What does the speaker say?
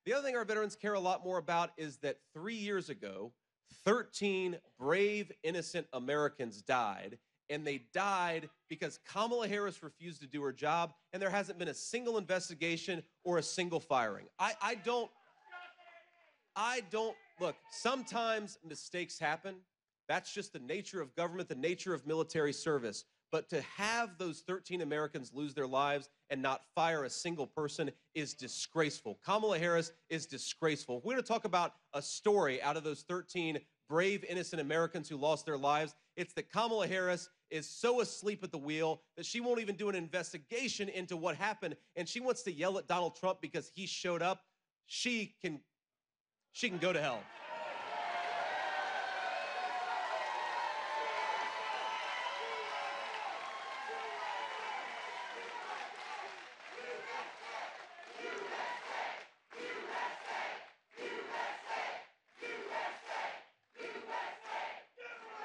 The other thing our veterans care a lot more about is that 3 years ago, 13 brave, innocent Americans died. And they died because Kamala Harris refused to do her job, and there hasn't been a single investigation or a single firing. I don't look, sometimes mistakes happen. That's just the nature of government, the nature of military service. But to have those 13 Americans lose their lives and not fire a single person is disgraceful. Kamala Harris is disgraceful. We're going to talk about a story out of those 13 brave, innocent Americans who lost their lives. It's that Kamala Harris is so asleep at the wheel that she won't even do an investigation into what happened, and she wants to yell at Donald Trump because he showed up. She can go to hell.